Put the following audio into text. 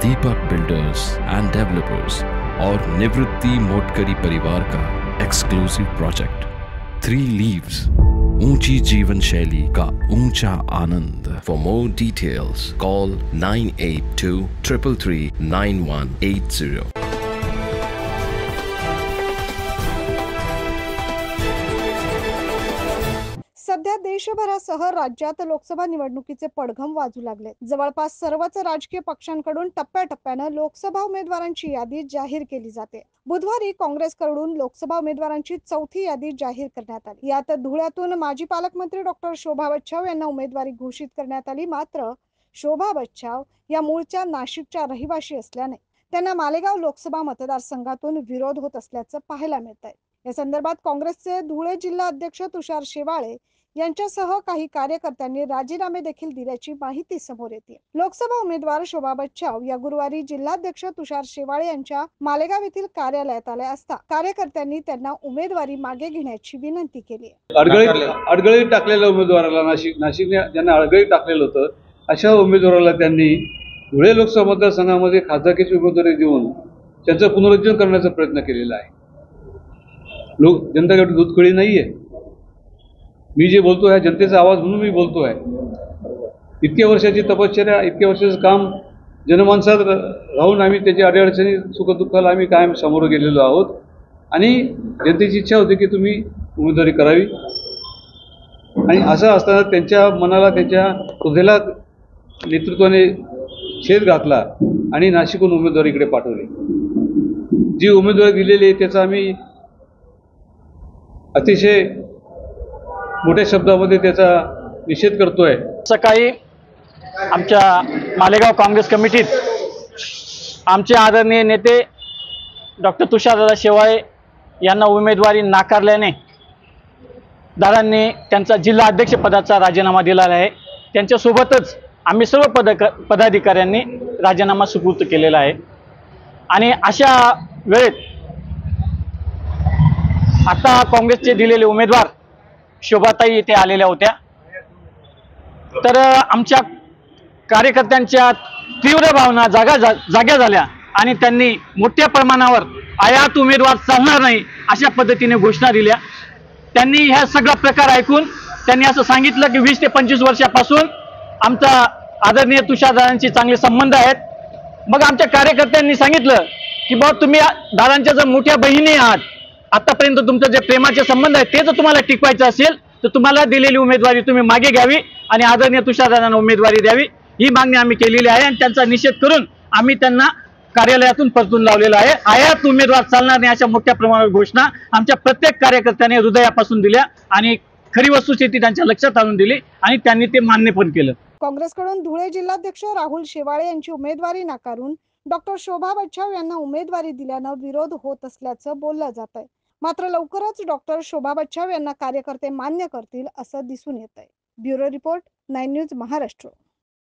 Deepak builders end developers और निवृत्ति मोटकरी परिवार का एक्सक्लूसिव प्रोजेक्ट 3 लीव्स, ऊंची जीवन शैली का ऊंचा आनंद। For more details call 9823339180। सध्या देशभरासह राज्यात लोकसभा निवडणुकीचे पडघम वाजू लागले। जवळपास सर्वच राजकीय पक्षांकडून टप्प्याटप्प्याने लोकसभा उमेदवारांची यादी जाहीर केली जाते। बुधवारी काँग्रेसकडून लोकसभा उमेदवारांची चौथी यादी जाहीर करण्यात आली। यात धुळ्यातून माजी पालकमंत्री डॉक्टर शोभा बच्छाव यांना उमेदवारी घोषित करण्यात आली। मात्र शोभा बच्छाव या मूळच्या नाशिकच्या रहिवाशी असल्याने त्यांना मालेगाव लोकसभा मतदारसंघातून विरोध होत असल्याचं पाहायला मिळतंय। या संदर्भात काँग्रेसचे धुळे जिल्हा अध्यक्ष तुषार शेवाळे यांच्यासह काही कार्यकर्त्यांनी राजीनामे देखील दिल्याची माहिती समोर येते। लोकसभा उमेदवार शोभा बच्छाव या गुरुवारी जिल्हाध्यक्ष तुषार शेवाळे यांच्या मालेगाव येथील कार्यालयात आल्या असता कार्यकर्त्यांनी त्यांना उमेदवारी मागे घेण्याची विनंती केली। अडगळीत टाकलेल्या उमेदवाराला नाशिकने ज्यांना अडगळीत टाकलेलं होतं अशा उमेदवाराला त्यांनी धुळे लोकसभा मतदारसंघामध्ये खासदारकीची उमेदवारी देऊन त्यांचं पुनरुज्जीवन करण्याचा प्रयत्न केलेला आहे। जनता दूधखळी नाहीये। मी जे बोलतो आहे जनतेचा आवाज म्हणून मी बोलतो आहे। इतक्या वर्षाची तपश्चर्या, इतक्या वर्षाचं काम जनमानसात राहून आम्ही त्याच्या अडीअडचणी सुखदुःखाला आम्ही कायम सामोरं गेलेलो आहोत आणि जनतेची इच्छा होती की तुम्ही उमेदवारी करावी। आणि असं असताना त्यांच्या मनाला, त्यांच्या हृदयाला नेतृत्वाने छेद घातला आणि नाशिकहून उमेदवारी इकडे पाठवली। जी उमेदवारी दिलेली आहे त्याचा आम्ही अतिशय मोठ्या शब्दामध्ये त्याचा निषेध करतोय। सकाळी आमच्या मालेगाव काँग्रेस कमिटीत आमचे आदरणीय नेते डॉक्टर तुषारदादा शेवाळे यांना उमेदवारी नाकारल्याने दादांनी त्यांचा जिल्हा अध्यक्षपदाचा राजीनामा दिलेला आहे। त्यांच्यासोबतच आम्ही सर्व पदाधिकाऱ्यांनी राजीनामा सुपूर्द केलेला आहे। आणि अशा वेळेत आता काँग्रेसचे दिलेले उमेदवार शोभाताई येथे आलेल्या होत्या। तर आमच्या कार्यकर्त्यांच्या तीव्र भावना जाग्या झाल्या आणि त्यांनी मोठ्या प्रमाणावर आयात उमेदवार चालणार नाही अशा पद्धतीने घोषणा दिल्या। त्यांनी ह्या सगळा प्रकार ऐकून त्यांनी असं सांगितलं की 20 ते 25 वर्षापासून आमचा आदरणीय तुषारदादांशी चांगले संबंध आहेत। मग आमच्या कार्यकर्त्यांनी सांगितलं की बाबा तुम्ही दादांच्या जर मोठ्या बहिणी आहात, आतापर्यंत तुमचं जे प्रेमाचे संबंध आहेत ते जर तुम्हाला टिकवायचं असेल तर तुम्हाला दिलेली उमेदवारी तुम्ही मागे घ्यावी आणि आदरणीय तुषारदादांना उमेदवारी द्यावी, ही मागणी आम्ही केलेली आहे। आणि त्यांचा निषेध करून आम्ही त्यांना कार्यालयातून परतून लावलेला आहे। आयात उमेदवार चालणार नाही अशा मोठ्या प्रमाणावर घोषणा आमच्या प्रत्येक कार्यकर्त्याने हृदयापासून दिल्या आणि खरी वस्तुस्थिती त्यांच्या लक्षात आणून दिली आणि त्यांनी ते मान्य पण केलं। काँग्रेसकडून धुळे जिल्हाध्यक्ष राहुल शेवाळे यांची उमेदवारी नाकारून डॉक्टर शोभा बच्छाव यांना उमेदवारी दिल्यानं विरोध होत असल्याचं बोललं जात आहे। मात्र लवकरच डॉक्टर शोभा बच्छाव यांना कार्यकर्ते मान्य करतील असं दिसून येत आहे। Bureau report 9 news Maharashtra.